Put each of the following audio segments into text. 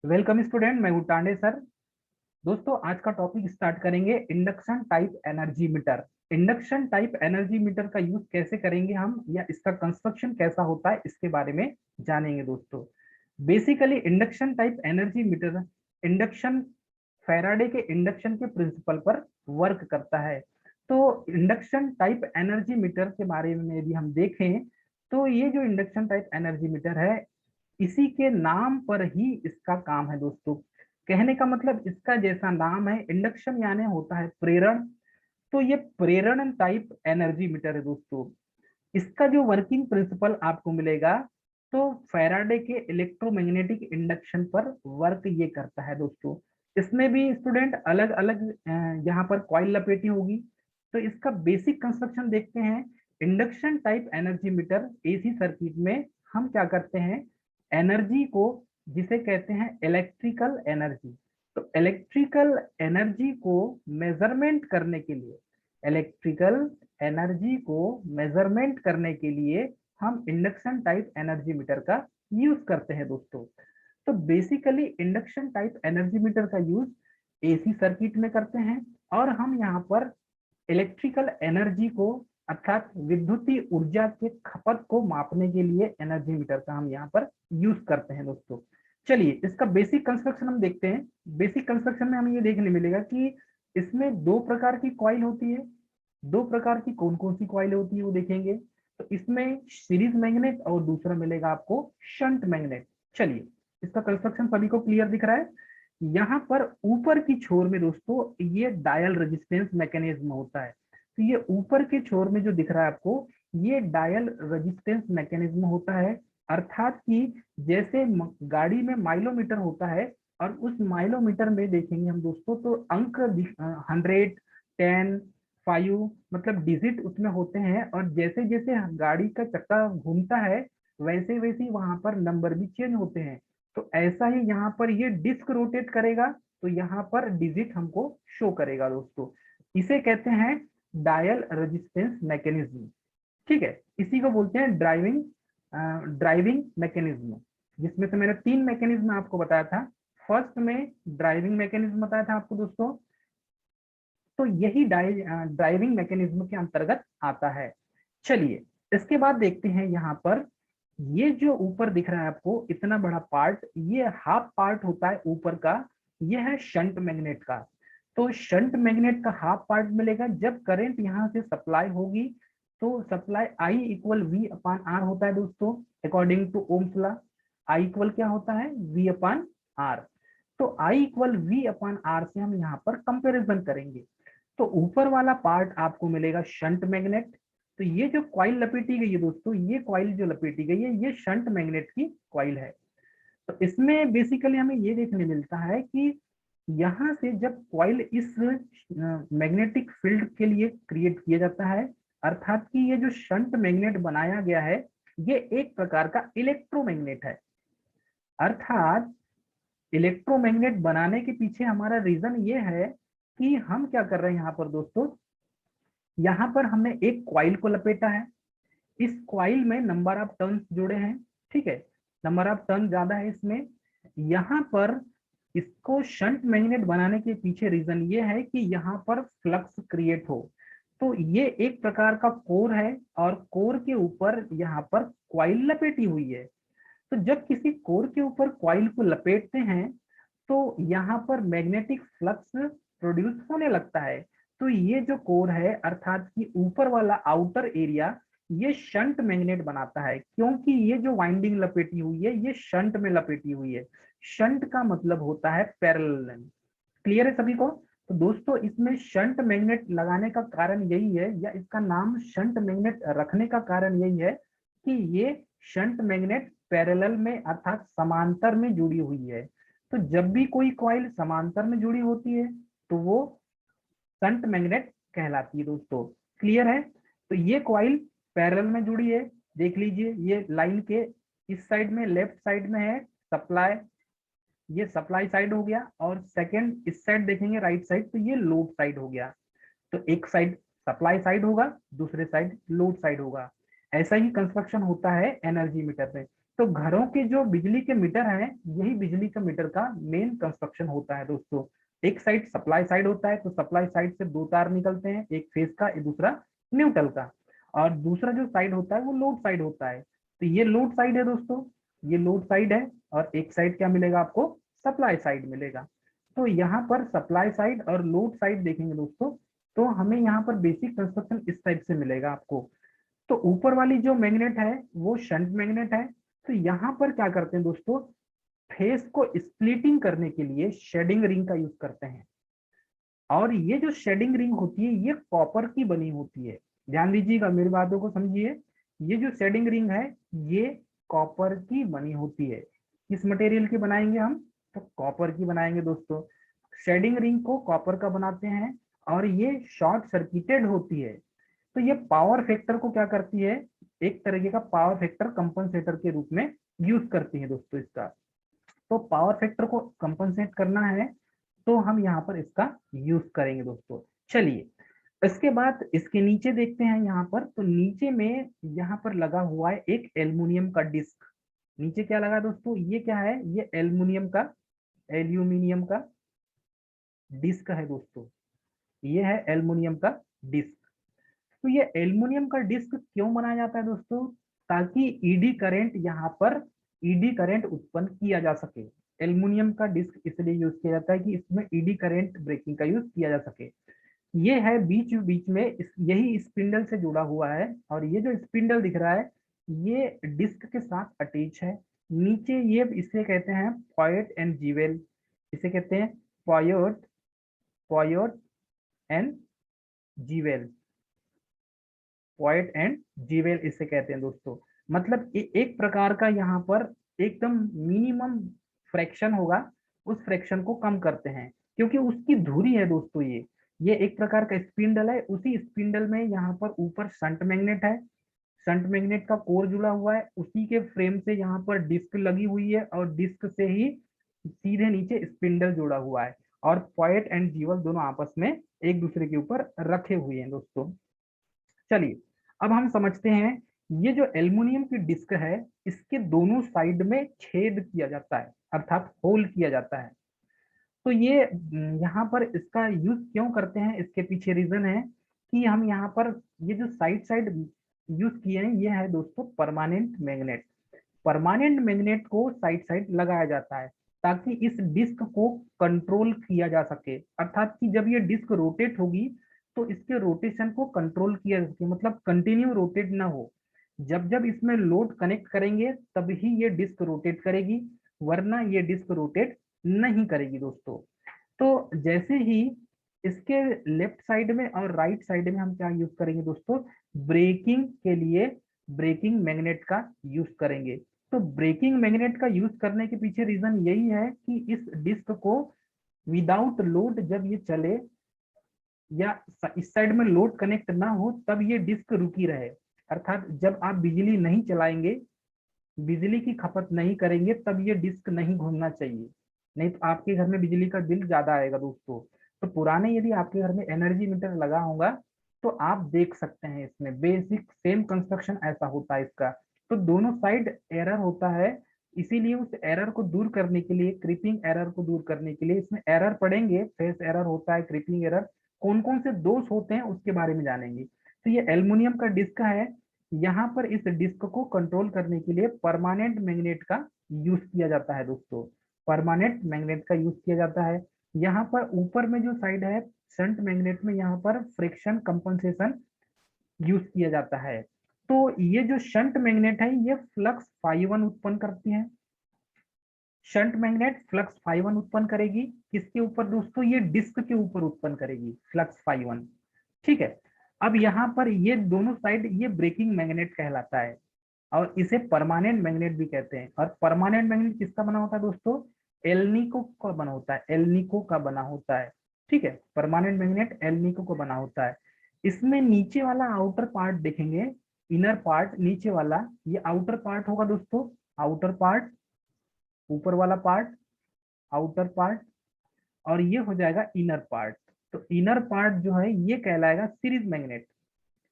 Welcome student, मैं हूँ Tande sir. दोस्तों, आज का टॉपिक स्टार्ट करेंगे induction type energy meter. Induction type energy meter का यूज कैसे करेंगे हम, या इसका कंस्ट्रक्शन कैसा होता है, इसके बारे में जानेंगे दोस्तों। Basically induction type energy meter induction Faraday के इंडक्शन के प्रिंसिपल पर वर्क करता है। तो इंडक्शन टाइप एनर्जी मीटर के बारे में यदि हम देखें, तो ये जो इंडक्शन टाइप एनर्जी मीटर है, इसी के नाम पर ही इसका काम है दोस्तों। कहने का मतलब इसका जैसा नाम है, इंडक्शन यानी होता है प्रेरण। तो ये प्रेरण टाइप एनर्जी मीटर है दोस्तों। इसका जो वर्किंग प्रिंसिपल आपको मिलेगा, तो फैराडे के इलेक्ट्रोमैग्नेटिक इंडक्शन पर वर्क ये करता है दोस्तों। इसमें भी स्टूडेंट अलग अलग यहाँ पर कॉइल लपेटी होगी। तो इसका बेसिक कंस्ट्रक्शन देखते हैं। Induction type energy meter AC circuit में हम क्या करते हैं, एनर्जी को, जिसे कहते हैं इलेक्ट्रिकल एनर्जी, तो इलेक्ट्रिकल एनर्जी को मेजरमेंट करने के लिए, इलेक्ट्रिकल एनर्जी को मेजरमेंट करने के लिए हम इंडक्शन टाइप एनर्जी मीटर का यूज करते हैं दोस्तों। तो basically induction type energy meter का यूज एसी सर्किट में करते हैं, और हम यहाँ पर इलेक्ट्रिकल एनर्जी को, अर्थात विद्युतीय ऊर्जा के खपत को मापने के लिए एनर्जी मीटर का हम यहाँ पर यूज करते हैं दोस्तों। चलिए, इसका बेसिक कंस्ट्रक्शन हम देखते हैं। बेसिक कंस्ट्रक्शन में हमें ये देखने मिलेगा कि इसमें दो प्रकार की कॉइल होती है। दो प्रकार की कौन कौन सी कॉइल होती है वो देखेंगे। तो इसमें सीरीज मैग्नेट और दूसरा मिलेगा आपको शंट मैग्नेट। चलिए, इसका कंस्ट्रक्शन सभी को क्लियर दिख रहा है। यहाँ पर ऊपर की छोर में दोस्तों ये डायल रेजिस्टेंस मैकेनिज्म होता है। तो ये ऊपर के छोर में जो दिख रहा है आपको, ये डायल रेजिस्टेंस मैकेनिज्म होता है। अर्थात कि जैसे गाड़ी में माइलोमीटर होता है, और उस माइलोमीटर में देखेंगे हम दोस्तों, तो अंक 100, 10, 5, मतलब डिजिट उसमें होते हैं। और जैसे जैसे गाड़ी का चक्का घूमता है, वैसे वैसे वहां पर नंबर भी चेंज होते हैं। तो ऐसा ही यहाँ पर ये डिस्क रोटेट करेगा, तो यहाँ पर डिजिट हमको शो करेगा दोस्तों। इसे कहते हैं डायल रेजिस्टेंस मैकेनिज्म। ठीक है, इसी को बोलते हैं ड्राइविंग मैकेनिज्म, जिसमें से मैंने तीन मैकेनिज्म आपको बताया था। फर्स्ट में ड्राइविंग मैकेनिज्म बताया था आपको दोस्तों। तो यही ड्राइविंग मैकेनिज्म के अंतर्गत आता है। चलिए, इसके बाद देखते हैं यहाँ पर, ये जो ऊपर दिख रहा है आपको इतना बड़ा पार्ट, ये हाफ पार्ट होता है ऊपर का। ये है शंट मैग्नेट का। तो शंट मैग्नेट का हाफ पार्ट मिलेगा जब करंट यहाँ से सप्लाई होगी। तो supply I equal V upon R होता है दोस्तों, according to Ohm's law. I equal क्या होता है, वी अपान आर। तो I equal V upon R से हम यहाँ पर कंपेरिजन करेंगे। तो ऊपर वाला पार्ट आपको मिलेगा शंट मैग्नेट। तो ये जो कॉइल लपेटी गई है दोस्तों, ये कॉइल जो लपेटी गई है, ये शंट मैग्नेट की कॉइल है। तो इसमें बेसिकली हमें ये देखने मिलता है कि यहाँ से जब कॉइल इस मैग्नेटिक फील्ड के लिए क्रिएट किया जाता है, अर्थात कि ये जो शंट मैग्नेट बनाया गया है, ये एक प्रकार का इलेक्ट्रोमैग्नेट है। अर्थात इलेक्ट्रोमैग्नेट बनाने के पीछे हमारा रीजन ये है कि हम क्या कर रहे हैं यहाँ पर दोस्तों, यहाँ पर हमने एक कॉइल को लपेटा है। इस कॉइल में नंबर ऑफ टर्न्स जुड़े हैं। ठीक है, नंबर ऑफ टर्न ज्यादा है इसमें। यहाँ पर इसको शंट मैग्नेट बनाने के पीछे रीजन ये है कि यहाँ पर फ्लक्स क्रिएट हो। तो ये एक प्रकार का कोर है, और कोर के ऊपर यहाँ पर कॉइल लपेटी हुई है। तो जब किसी कोर के ऊपर कॉइल को लपेटते हैं, तो यहाँ पर मैग्नेटिक फ्लक्स प्रोड्यूस होने लगता है। तो ये जो कोर है, अर्थात कि ऊपर वाला आउटर एरिया, ये शंट मैग्नेट बनाता है, क्योंकि ये जो वाइंडिंग लपेटी हुई है, ये शंट में लपेटी हुई है। शंट का मतलब होता है पैरेलल। क्लियर है सभी को? तो दोस्तों, इसमें शंट मैग्नेट लगाने का कारण यही है, या इसका नाम शंट मैग्नेट रखने का कारण यही है कि ये शंट मैग्नेट पैरेलल में, अर्थात समांतर में जुड़ी हुई है। तो जब भी कोई कॉइल समांतर में जुड़ी होती है, तो वो शंट मैग्नेट कहलाती है दोस्तों। क्लियर है? तो ये कॉइल पैरेलल में जुड़ी है। देख लीजिए, ये लाइन के इस साइड में, लेफ्ट साइड में है सप्लाई, ये सप्लाई साइड हो गया। और सेकंड इस साइड देखेंगे, राइट साइड, तो ये लोड साइड हो गया। तो एक साइड सप्लाई साइड होगा, दूसरे साइड लोड साइड होगा। ऐसा ही कंस्ट्रक्शन होता है एनर्जी मीटर में। तो घरों के जो बिजली के मीटर हैं, यही बिजली का मीटर का मेन कंस्ट्रक्शन होता है दोस्तों। एक साइड सप्लाई साइड होता है, तो सप्लाई साइड से दो तार निकलते हैं, एक फेज का, एक दूसरा न्यूट्रल का, और दूसरा जो साइड होता है वो लोड साइड होता है। तो ये लोड साइड है दोस्तों, ये लोड साइड है, और एक साइड क्या मिलेगा आपको, सप्लाई साइड मिलेगा। तो यहाँ पर सप्लाई साइड और लोड साइड देखेंगे दोस्तों, तो हमें यहाँ पर बेसिक कंस्ट्रक्शन इस टाइप से मिलेगा आपको। तो ऊपर वाली जो मैग्नेट है वो शंट मैग्नेट है। तो यहाँ पर क्या करते हैं दोस्तों, फेस को स्प्लिटिंग करने के लिए शेडिंग रिंग का यूज करते हैं। और ये जो शेडिंग रिंग होती है ये कॉपर की बनी होती है। ध्यान दीजिएगा, मेरी बातों को समझिए। ये जो शेडिंग रिंग है ये कॉपर की बनी होती है। किस मटेरियल की बनाएंगे हम, तो कॉपर की बनाएंगे दोस्तों। शेडिंग रिंग को कॉपर का बनाते हैं, और ये शॉर्ट सर्किटेड होती है। तो ये पावर फैक्टर को क्या करती है, एक तरीके का पावर फैक्टर कंपनसेटर के रूप में यूज करती है दोस्तों इसका। तो पावर फैक्टर को कंपनसेट करना है, तो हम यहाँ पर इसका यूज करेंगे दोस्तों। चलिए, इसके बाद इसके नीचे देखते हैं यहाँ पर। तो नीचे में यहाँ पर लगा हुआ है एक एल्युमिनियम का डिस्क। नीचे क्या लगा दोस्तों, ये क्या है, ये एल्यूमिनियम का डिस्क है दोस्तों। ये है एल्युमिनियम का डिस्क। तो ये एल्युमिनियम का डिस्क क्यों बनाया जाता है दोस्तों, ताकि ईडी करंट यहाँ पर ईडी करंट उत्पन्न किया जा सके। एल्युमिनियम का डिस्क इसलिए यूज किया जाता है कि इसमें ईडी करंट ब्रेकिंग का यूज किया जा सके। ये है बीच बीच में यही स्पिंडल से जुड़ा हुआ है, और ये जो स्पिंडल दिख रहा है ये डिस्क के साथ अटैच है। नीचे ये इसे कहते हैं पॉयट एंड जीवेल, इसे कहते हैं point point and जीवेल, point and जीवेल इसे कहते हैं दोस्तों। मतलब एक प्रकार का यहाँ पर एकदम मिनिमम फ्रैक्शन होगा, उस फ्रैक्शन को कम करते हैं, क्योंकि उसकी धुरी है दोस्तों। ये एक प्रकार का स्पिंडल है, उसी स्पिंडल में यहाँ पर ऊपर शंट मैग्नेट है, शंट मैग्नेट का कोर जुड़ा हुआ है, उसी के फ्रेम से यहाँ पर डिस्क लगी हुई है, और डिस्क से ही सीधे नीचे स्पिंडल जुड़ा हुआ है, और पॉइंट एंड जीवल दोनों आपस में एक दूसरे के ऊपर रखे हुए हैं दोस्तों। चलिए, अब हम समझते हैं, ये जो एल्युमिनियम की डिस्क है इसके दोनों साइड में छेद किया जाता है, अर्थात होल किया जाता है। तो ये यहाँ पर इसका यूज क्यों करते हैं, इसके पीछे रीजन है कि हम यहाँ पर ये जो साइड साइड यूज किए हैं, ये है दोस्तों परमानेंट मैग्नेट। परमानेंट मैग्नेट को साइड साइड लगाया जाता है, ताकि इस डिस्क को कंट्रोल किया जा सके। अर्थात कि जब ये डिस्क रोटेट होगी तो इसके रोटेशन को कंट्रोल किया जा सके, मतलब कंटिन्यू रोटेट ना हो। जब जब इसमें लोड कनेक्ट करेंगे तब ही ये डिस्क रोटेट करेगी, वरना ये डिस्क रोटेट नहीं करेगी दोस्तों। तो जैसे ही इसके लेफ्ट साइड में और राइट साइड में हम क्या यूज करेंगे दोस्तों, ब्रेकिंग के लिए ब्रेकिंग मैग्नेट का यूज करेंगे। तो ब्रेकिंग मैग्नेट का यूज करने के पीछे रीजन यही है कि इस डिस्क को विदाउट लोड जब ये चले, या इस साइड में लोड कनेक्ट ना हो, तब ये डिस्क रुकी रहे। अर्थात जब आप बिजली नहीं चलाएंगे, बिजली की खपत नहीं करेंगे, तब ये डिस्क नहीं घूमना चाहिए, नहीं तो आपके घर में बिजली का बिल ज्यादा आएगा दोस्तों। तो पुराने यदि आपके घर में एनर्जी मीटर लगा होगा तो आप देख सकते हैं, इसमें बेसिक सेम कंस्ट्रक्शन ऐसा होता है इसका। तो दोनों साइड एरर होता है, इसीलिए उस एरर को दूर करने के लिए, क्रीपिंग एरर को दूर करने के लिए, इसमें एरर पड़ेंगे, फेस एरर होता है, क्रीपिंग एरर, कौन कौन से दोष होते हैं उसके बारे में जानेंगे। तो ये एल्युमिनियम का डिस्क है, यहाँ पर इस डिस्क को कंट्रोल करने के लिए परमानेंट मैग्नेट का यूज किया जाता है दोस्तों। परमानेंट मैग्नेट का यूज किया जाता है। यहाँ पर ऊपर में जो साइड है शंट मैग्नेट में, यहाँ पर फ्रिक्शन कंपनसेशन यूज किया जाता है। तो ये जो शंट मैग्नेट है ये फ्लक्स फाई1 उत्पन्न करती है। शंट मैग्नेट फ्लक्स फाई1 उत्पन्न करेगी, किसके ऊपर दोस्तों, ये डिस्क के ऊपर उत्पन्न करेगी फ्लक्स फाई1। ठीक है, अब यहाँ पर ये दोनों साइड ये ब्रेकिंग मैग्नेट कहलाता है, और इसे परमानेंट मैग्नेट भी कहते हैं। और परमानेंट मैग्नेट किसका बना होता है दोस्तों, एल्निको का बना होता है, एल्निको का बना होता है। ठीक है, परमानेंट मैग्नेट एल्निको को बना होता है। इसमें नीचे वाला आउटर पार्ट देखेंगे, इनर पार्ट नीचे वाला, ये आउटर पार्ट होगा दोस्तों, आउटर पार्ट, ऊपर वाला पार्ट आउटर पार्ट, और ये हो जाएगा इनर पार्ट। तो इनर पार्ट जो है ये कहलाएगा सीरीज मैग्नेट,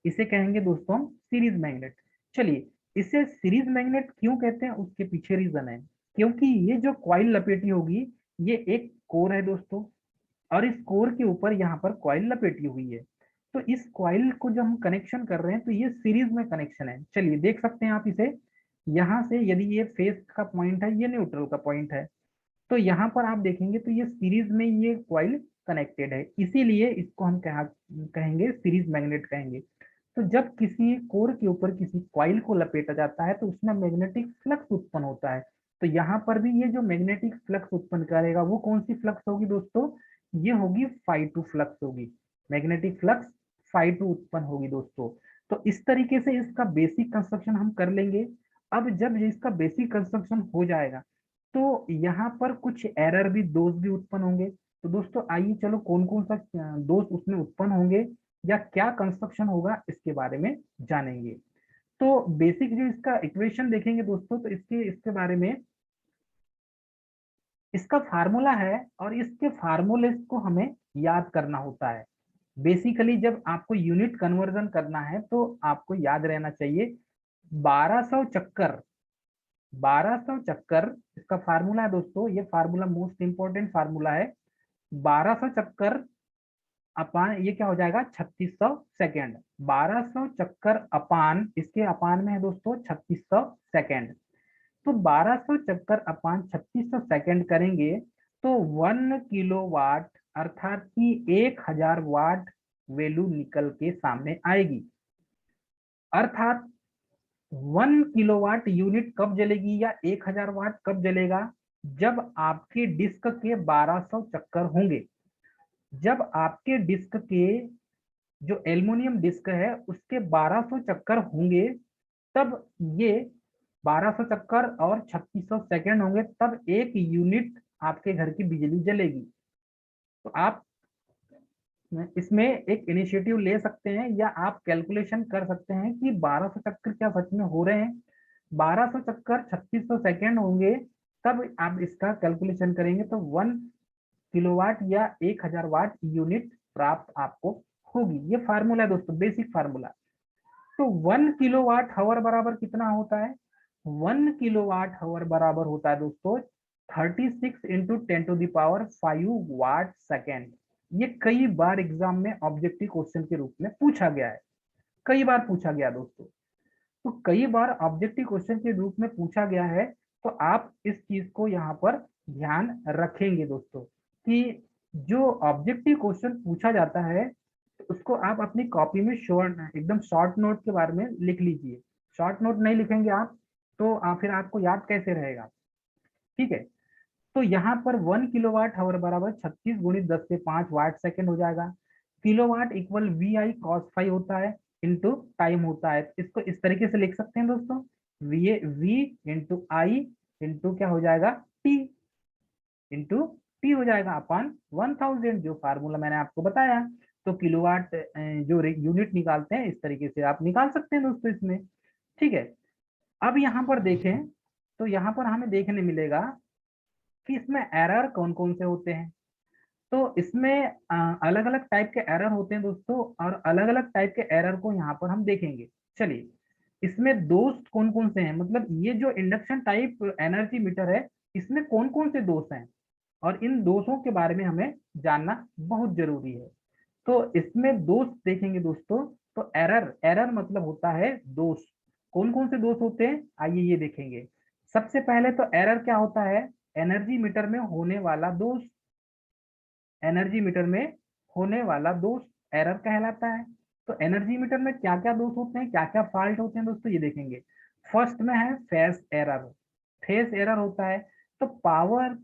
इसे कहेंगे दोस्तों हम सीरीज मैग्नेट। चलिए, इसे सीरीज मैग्नेट क्यों कहते हैं, उसके पीछे रीजन है, क्योंकि ये जो कॉइल लपेटी होगी ये एक कोर है दोस्तों, और इस कोर के ऊपर यहाँ पर कॉइल लपेटी हुई है। तो इस कॉइल को जब हम कनेक्शन कर रहे हैं तो ये सीरीज में कनेक्शन है। चलिए देख सकते हैं आप इसे, यहाँ से यदि ये फेस का पॉइंट है, ये न्यूट्रल का पॉइंट है, तो यहाँ पर आप देखेंगे तो ये सीरीज में ये कॉइल कनेक्टेड है, इसीलिए इसको हम कहेंगे सीरीज मैग्नेट कहेंगे। तो जब किसी कोर के ऊपर किसी कॉइल को लपेटा जाता है तो उसमें मैग्नेटिक फ्लक्स उत्पन्न होता है। तो यहाँ पर भी ये जो मैग्नेटिक फ्लक्स उत्पन्न करेगा वो कौन सी फ्लक्स होगी दोस्तों, ये होगी φ2 फ्लक्स होगी, मैग्नेटिक फ्लक्स φ2 उत्पन्न होगी दोस्तों। तो इस तरीके से इसका बेसिक कंस्ट्रक्शन हम कर लेंगे। अब जब इसका बेसिक कंस्ट्रक्शन हो जाएगा तो यहाँ पर कुछ एरर भी, दोष भी उत्पन्न होंगे। तो दोस्तों आइए चलो कौन कौन सा दोष उसमें उत्पन्न होंगे या क्या कंस्ट्रक्शन होगा इसके बारे में जानेंगे। तो बेसिक जो इसका इक्वेशन देखेंगे दोस्तों, तो इसके बारे में इसका फार्मूला है, और इसके फार्मूले को हमें याद करना होता है। बेसिकली जब आपको यूनिट कन्वर्जन करना है तो आपको याद रहना चाहिए 1200 चक्कर, 1200 चक्कर इसका फार्मूला है दोस्तों। ये फार्मूला मोस्ट इंपॉर्टेंट फार्मूला है। 1200 चक्कर अपान ये क्या हो जाएगा 3600 सेकेंड, 1200 चक्कर अपान, इसके अपान में है दोस्तों 3600 सेकेंड। तो 1200 चक्कर अपान 3600 सेकेंड करेंगे तो 1 किलोवाट अर्थात कि 1000 वाट वैल्यू निकल के सामने आएगी। अर्थात 1 किलोवाट यूनिट कब जलेगी या 1000 वाट कब जलेगा, जब आपके डिस्क के 1200 चक्कर होंगे। जब आपके डिस्क के जो एल्युमिनियम डिस्क है उसके 1200 चक्कर होंगे, तब ये 1200 चक्कर और 3600 सेकेंड होंगे, तब 1 यूनिट आपके घर की बिजली जलेगी। तो आप इसमें एक इनिशिएटिव ले सकते हैं या आप कैलकुलेशन कर सकते हैं कि 1200 चक्कर क्या सच में हो रहे हैं। 1200 चक्कर 3600 सेकेंड होंगे, तब आप इसका कैलकुलेशन करेंगे तो 1 किलोवाट या 1000 वाट यूनिट प्राप्त आपको होगी। ये फार्मूला है दोस्तों, बेसिक फार्मूला। तो 1 किलोवाट हावर बराबर कितना होता है, 1 किलोवाट हावर बराबर होता है दोस्तों 36 इंटू 10⁵ वाट सेकेंड। ये कई बार एग्जाम में ऑब्जेक्टिव क्वेश्चन के रूप में पूछा गया है, कई बार पूछा गया दोस्तों। तो कई बार ऑब्जेक्टिव क्वेश्चन के रूप में पूछा गया है, तो आप इस चीज को यहाँ पर ध्यान रखेंगे दोस्तों कि जो ऑब्जेक्टिव क्वेश्चन पूछा जाता है तो उसको आप अपनी कॉपी में एकदम शॉर्ट नोट के बारे में लिख लीजिए। शॉर्ट नोट नहीं लिखेंगे आप तो फिर आपको याद कैसे रहेगा, ठीक है। तो यहाँ पर 1 किलोवाट हावर बराबर 36 गुणित 10 से 5 वाट सेकेंड हो जाएगा। Kilowatt equal VI cos phi होता है इंटू टाइम होता है। इसको इस तरीके से लिख सकते हैं दोस्तों, V इंटू आई इंटू क्या हो जाएगा टी, इंटू टी हो जाएगा अपान 1000, जो फार्मूला मैंने आपको बताया। तो किलोवाट जो यूनिट निकालते हैं इस तरीके से आप निकाल सकते हैं दोस्तों इसमें, ठीक है। अब यहाँ पर देखें तो यहाँ पर हमें देखने मिलेगा कि इसमें एरर कौन कौन से होते हैं। तो इसमें अलग अलग टाइप के एरर होते हैं दोस्तों, और अलग अलग टाइप के एरर को यहाँ पर हम देखेंगे। चलिए इसमें दोष कौन कौन से हैं, मतलब ये जो इंडक्शन टाइप एनर्जी मीटर है इसमें कौन कौन से दोष हैं, और इन दोषों के बारे में हमें जानना बहुत जरूरी है। तो इसमें दोष देखेंगे दोस्तों, तो एरर, एरर मतलब होता है दोष। कौन कौन से दोष होते हैं आइए ये देखेंगे। सबसे पहले तो एरर क्या होता है, एनर्जी मीटर में होने वाला दोष, एनर्जी मीटर में होने वाला दोष एरर कहलाता है। तो एनर्जी मीटर में क्या क्या दोष होते हैं, क्या क्या फॉल्ट होते हैं दोस्तों, ये देखेंगे। फर्स्ट में है फेस एरर, फेस एरर होता है। तो पावर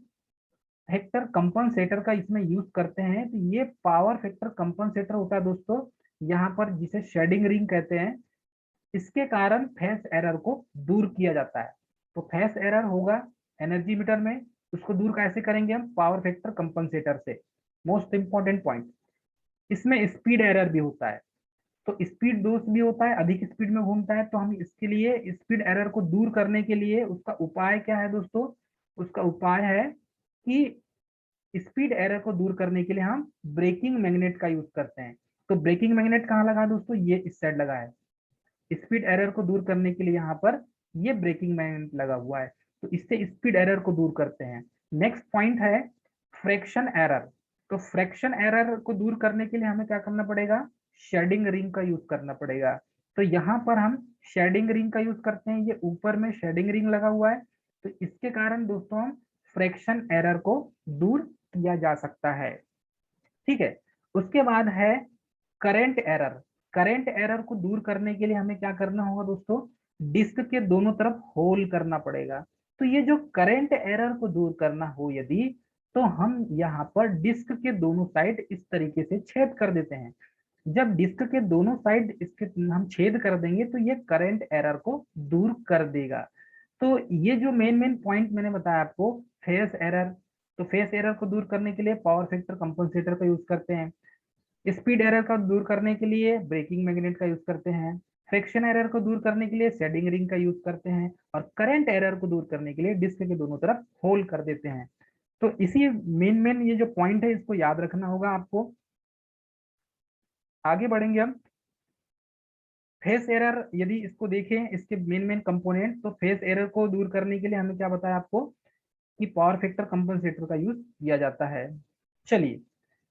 फैक्टर कंपनसेटर का इसमें यूज करते हैं। तो ये पावर फैक्टर कंपनसेटर होता है दोस्तों, यहाँ पर जिसे शेडिंग रिंग कहते हैं, इसके कारण फेस एरर को दूर किया जाता है। तो फेस एरर होगा एनर्जी मीटर में, उसको दूर कैसे करेंगे हम, पावर फैक्टर कंपनसेटर से। मोस्ट इंपॉर्टेंट पॉइंट, इसमें स्पीड एरर भी होता है। तो स्पीड दोष भी होता है, अधिक स्पीड में घूमता है। तो हम इसके लिए स्पीड एरर को दूर करने के लिए उसका उपाय क्या है दोस्तों, उसका उपाय है कि स्पीड एरर को दूर करने के लिए हम ब्रेकिंग मैग्नेट का यूज करते हैं। तो ब्रेकिंग मैग्नेट कहाँ लगा है दोस्तों, ये इस साइड लगा है। स्पीड एरर को दूर करने के लिए यहाँ पर ये ब्रेकिंग मैग्नेट लगा हुआ है, तो इससे स्पीड एरर को दूर करते हैं। नेक्स्ट पॉइंट है फ्रैक्शन एरर। तो फ्रैक्शन एरर को दूर करने के लिए हमें क्या करना पड़ेगा, शेडिंग रिंग का यूज करना पड़ेगा। तो यहाँ पर हम शेडिंग रिंग का यूज करते हैं, ये ऊपर में शेडिंग रिंग लगा हुआ है, तो इसके कारण दोस्तों हम फ्रैक्शन एरर को दूर किया जा सकता है। ठीक है, उसके बाद है करंट एरर। करंट एरर को दूर करने के लिए हमें क्या करना होगा दोस्तों, डिस्क के दोनों तरफ होल करना पड़ेगा। तो ये जो करंट एरर को दूर करना हो यदि, तो हम यहाँ पर डिस्क के दोनों साइड इस तरीके से छेद कर देते हैं। जब डिस्क के दोनों साइड इसके हम छेद कर देंगे तो ये करंट एरर को दूर कर देगा। तो ये जो मेन मेन पॉइंट मैंने बताया आपको, फेस एरर, तो फेस एरर को दूर करने के लिए पावर फैक्टर कंपनसेटर का यूज करते हैं। स्पीड एरर का दूर करने के लिए ब्रेकिंग मैग्नेट का यूज करते हैं। फ्रिक्शन एरर को दूर करने के लिए शेडिंग रिंग का यूज करते हैं। और करंट एरर को दूर करने के लिए डिस्क के दोनों तरफ होल कर देते हैं। तो इसी मेन मेन ये जो पॉइंट है इसको याद रखना होगा आपको। आगे बढ़ेंगे हम। फेस एरर यदि इसको देखें, इसके मेन मेन कंपोनेंट, तो फेस एरर को दूर करने के लिए हमें क्या बताया आपको कि पावर फैक्टर कंपनसेटर का यूज किया जाता है। चलिए,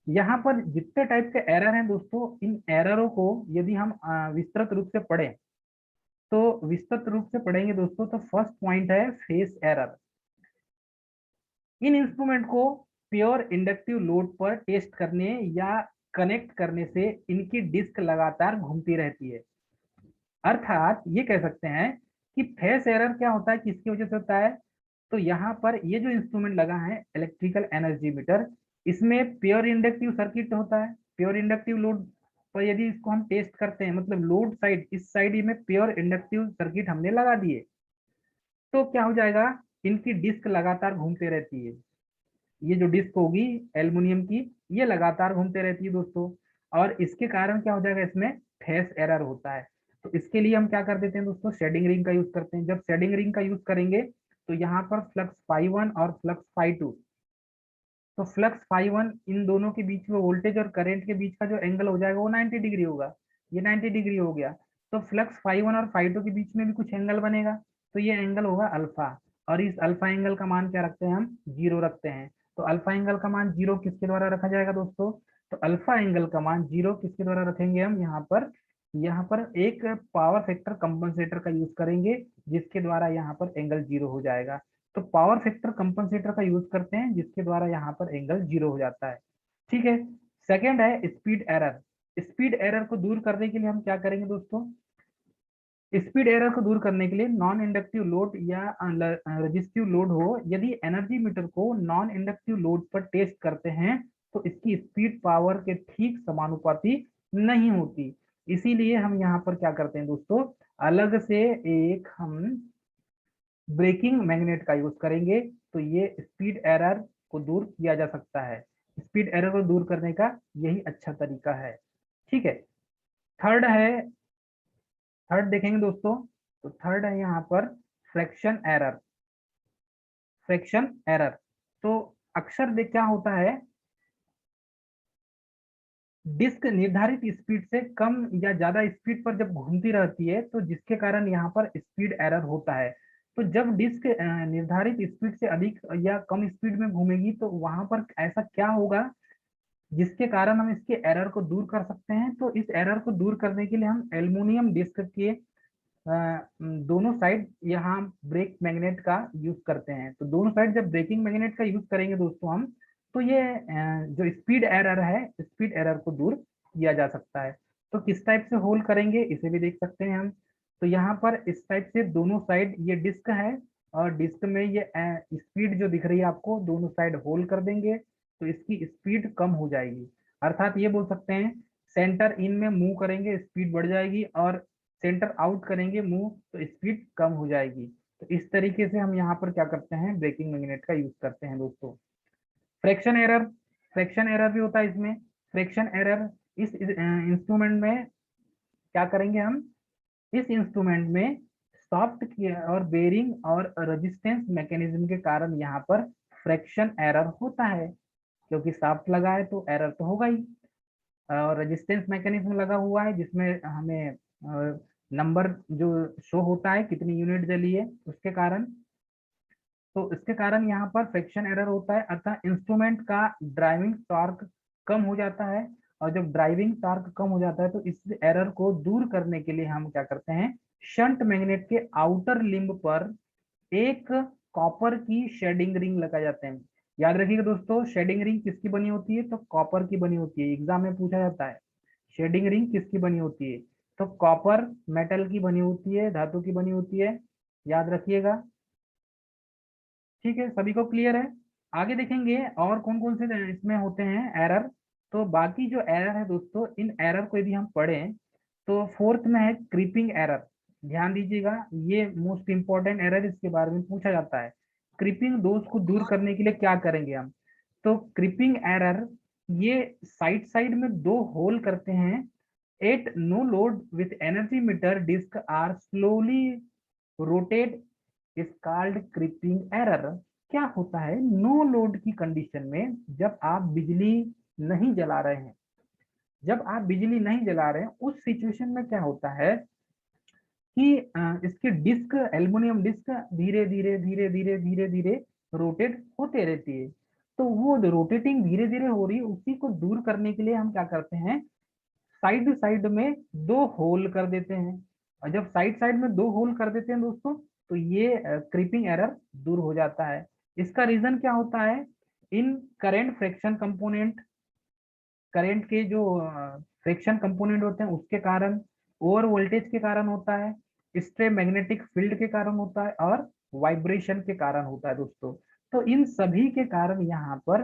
यहाँ पर जितने टाइप के एरर हैं दोस्तों, इन एररों को यदि हम विस्तृत रूप से पढ़ें, तो विस्तृत रूप से पढ़ेंगे दोस्तों, तो फर्स्ट पॉइंट है फेस एरर। इन इंस्ट्रूमेंट को प्योर इंडक्टिव लोड पर टेस्ट करने या कनेक्ट करने से इनकी डिस्क लगातार घूमती रहती है। अर्थात ये कह सकते हैं कि फेस एरर क्या होता है, किसकी वजह से होता है। तो यहाँ पर ये जो इंस्ट्रूमेंट लगा है इलेक्ट्रिकल एनर्जी मीटर, इसमें प्योर इंडक्टिव सर्किट होता है। प्योर इंडक्टिव लोड पर यदि इसको हम टेस्ट करते हैं, मतलब लोड साइड, इस साइड में प्योर इंडक्टिव सर्किट हमने लगा दिए, तो क्या हो जाएगा, इनकी डिस्क लगातार घूमते रहती है। ये जो डिस्क होगी एल्युमिनियम की, ये लगातार घूमते रहती है दोस्तों। और इसके कारण क्या हो जाएगा, इसमें फेस एरर होता है। तो इसके लिए हम क्या कर देते हैं दोस्तों, शेडिंग रिंग का यूज करते हैं। जब शेडिंग रिंग का यूज करेंगे तो यहाँ पर फ्लक्स फाई 1 और फ्लक्स फाई 2, तो फ्लक्स फाई 1 इन दोनों के बीच में वोल्टेज और करंट के बीच का जो एंगल हो जाएगा वो 90 डिग्री होगा। ये 90 डिग्री हो गया। तो फ्लक्स फाई 1 और फाई 2 के बीच में भी कुछ एंगल बनेगा, तो ये एंगल होगा अल्फा। और इस अल्फा एंगल का मान क्या रखते हैं, हम 0 रखते हैं। तो अल्फा एंगल का मान 0 किसके द्वारा रखा जाएगा दोस्तों, तो अल्फा एंगल का मान 0 किसके द्वारा रखेंगे हम, यहाँ पर एक पावर फैक्टर कंपनसेटर का यूज करेंगे, जिसके द्वारा यहाँ पर एंगल 0 हो जाएगा। तो पावर फैक्टर कंपनसेटर का यूज करते हैं, जिसके द्वारा यहाँ पर एंगल 0 हो जाता है। ठीक है। सेकंड है स्पीड एरर। स्पीड एरर को दूर करने के लिए हम क्या करेंगे दोस्तों, स्पीड एरर को दूर करने के लिए नॉन इंडक्टिव लोड या रजिस्टिव लोड हो, यदि एनर्जी मीटर को नॉन इंडक्टिव लोड पर टेस्ट करते हैं तो इसकी स्पीड पावर के ठीक समानुपाती नहीं होती। इसीलिए हम यहाँ पर क्या करते हैं दोस्तों, अलग से एक हम ब्रेकिंग मैग्नेट का यूज करेंगे, तो ये स्पीड एरर को दूर किया जा सकता है। स्पीड एरर को दूर करने का यही अच्छा तरीका है। ठीक है। थर्ड है, थर्ड देखेंगे दोस्तों, तो थर्ड है यहाँ पर फ्रैक्शन एरर। फ्रैक्शन एरर, तो अक्सर देख क्या होता है, डिस्क निर्धारित स्पीड से कम या ज्यादा स्पीड पर जब घूमती रहती है, तो जिसके कारण यहाँ पर स्पीड एरर होता है। तो जब डिस्क निर्धारित स्पीड से अधिक या कम स्पीड में घूमेगी, तो वहां पर ऐसा क्या होगा जिसके कारण हम इसके एरर को दूर कर सकते हैं। तो इस एरर को दूर करने के लिए हम एल्युमिनियम डिस्क के दोनों साइड यहाँ ब्रेक मैग्नेट का यूज करते हैं। तो दोनों साइड जब ब्रेकिंग मैग्नेट का यूज करेंगे दोस्तों हम, तो ये जो स्पीड एरर है, स्पीड एरर को दूर किया जा सकता है। तो किस टाइप से होल करेंगे इसे भी देख सकते हैं हम। तो यहाँ पर इस टाइप से दोनों साइड ये डिस्क है, और डिस्क में ये स्पीड जो दिख रही है आपको, दोनों साइड होल कर देंगे, तो इसकी स्पीड कम हो जाएगी। अर्थात ये बोल सकते हैं, सेंटर इन में मूव करेंगे स्पीड बढ़ जाएगी, और सेंटर आउट करेंगे मूव तो स्पीड कम हो जाएगी। तो इस तरीके से हम यहाँ पर क्या करते हैं, ब्रेकिंग मैग्नेट का यूज करते हैं दोस्तों। फ्रैक्शन एरर, फ्रैक्शन एरर भी होता है इसमें। फ्रैक्शन एरर इस इंस्ट्रूमेंट में क्या करेंगे हम, इस इंस्ट्रूमेंट में सॉफ्ट और बेरिंग और रेजिस्टेंस मैकेनिज्म के कारण यहाँ पर फ्रैक्शन एरर होता है, क्योंकि सॉफ्ट लगा है तो एरर तो होगा ही। और रेजिस्टेंस मैकेनिज्म लगा हुआ है, जिसमें हमें नंबर जो शो होता है कितनी यूनिट जली है उसके कारण। तो इसके कारण यहाँ पर फ्रिक्शन एरर होता है, अतः इंस्ट्रूमेंट का ड्राइविंग टॉर्क कम हो जाता है। और जब ड्राइविंग टॉर्क कम हो जाता है तो इस एरर को दूर करने के लिए हम क्या करते हैं, शंट मैग्नेट के आउटर लिम्ब पर एक कॉपर की शेडिंग रिंग लगा जाते हैं। याद रखिएगा दोस्तों, शेडिंग रिंग किसकी बनी होती है, तो कॉपर की बनी होती है। एग्जाम में पूछा जाता है शेडिंग रिंग किसकी बनी होती है, तो कॉपर मेटल की बनी होती है, धातु की बनी होती है, याद रखिएगा। ठीक है, सभी को क्लियर है। आगे देखेंगे और कौन कौन से इसमें होते हैं एरर। तो बाकी जो एरर है दोस्तों, इन एरर को यदि हम पढ़ें तो फोर्थ में है क्रीपिंग एरर। ध्यान दीजिएगा, ये मोस्ट इंपॉर्टेंट एरर, इसके बारे में पूछा जाता है। क्रीपिंग दोष को दूर करने के लिए क्या करेंगे हम, तो क्रीपिंग एरर, ये साइड साइड में दो होल करते हैं। At no load with energy meter disc are slowly rotate is called creeping error. क्या होता है, नो लोड की कंडीशन में जब आप बिजली नहीं जला रहे हैं, जब आप बिजली नहीं जला रहे हैं उस सिचुएशन में क्या होता है कि इसके डिस्क, एल्युमिनियम डिस्क धीरे धीरे धीरे धीरे धीरे धीरे रोटेट होते रहती है। तो वो रोटेटिंग धीरे धीरे हो रही है, उसी को दूर करने के लिए हम क्या करते हैं, साइड साइड में दो होल कर देते हैं। और जब साइड साइड में दो होल कर देते हैं दोस्तों, तो ये क्रीपिंग एरर दूर हो जाता है। इसका रीजन क्या होता है, इन करंट फ्रिक्शन कंपोनेंट, करंट के जो फ्रिक्शन कंपोनेंट होते हैं उसके कारण, ओवर वोल्टेज के कारण होता है, स्ट्रे मैग्नेटिक फील्ड के कारण होता है, और वाइब्रेशन के कारण होता है दोस्तों। तो इन सभी के कारण यहाँ पर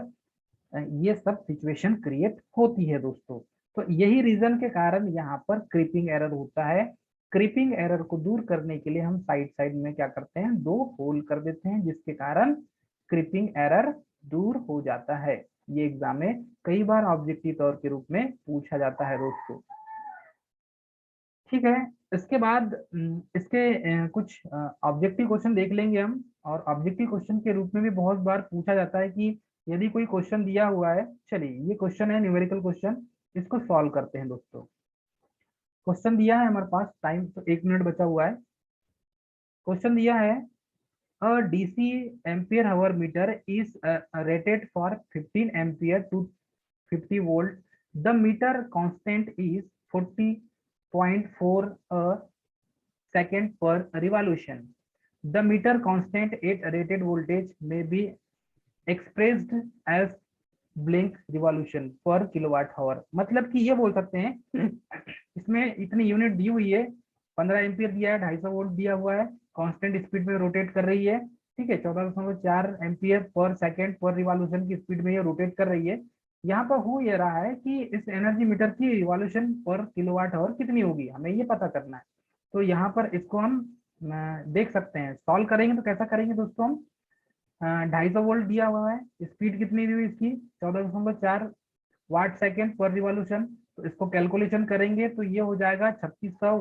ये सब सिचुएशन क्रिएट होती है दोस्तों। तो यही रीजन के कारण यहाँ पर क्रीपिंग एरर होता है। क्रीपिंग एरर को दूर करने के लिए हम साइड साइड में क्या करते हैं, दो होल कर देते हैं, जिसके कारण क्रीपिंग एरर दूर हो जाता है। ये एग्जाम में कई बार ऑब्जेक्टिव तौर के रूप में पूछा जाता है दोस्तों। ठीक है, इसके बाद इसके कुछ ऑब्जेक्टिव क्वेश्चन देख लेंगे हम। और ऑब्जेक्टिव क्वेश्चन के रूप में भी बहुत बार पूछा जाता है कि यदि कोई क्वेश्चन दिया हुआ है, चलिए ये क्वेश्चन है न्यूमेरिकल क्वेश्चन, इसको सॉल्व करते हैं दोस्तों। क्वेश्चन दिया है हमारे पास, टाइम तो 1 मिनट बचा हुआ है। क्वेश्चन दिया है, a DC ampere hour meter is rated for 15 ampere to 50 volt, the meter constant is 40.4 second per revolution. The meter constant at rated voltage may be expressed as blink revolution per kilowatt hour। मतलब कि ये बोल सकते हैं इसमें इतनी unit दी हुई है, 15 एम्पियर दिया है, 250 वोल्ट दिया हुआ है, कांस्टेंट स्पीड में रोटेट कर रही है। ठीक है, 14.4 एम्पियर पर सेकेंड पर रिवॉल्यूशन की स्पीड में ये रोटेट कर रही है। यहाँ पर हो ये रहा है कि इस एनर्जी मीटर की रिवॉल्यूशन पर किलोवाट आवर कितनी होगी, हमें ये पता करना है। तो यहाँ पर इसको हम देख सकते हैं, सॉल्व करेंगे तो कैसा करेंगे दोस्तों, हम 250 वोल्ट दिया हुआ है, स्पीड कितनी दी हुई इसकी 14.4 वाट सेकेंड पर रिवॉल्यूशन। तो इसको कैलकुलेशन करेंगे तो ये हो जाएगा 3600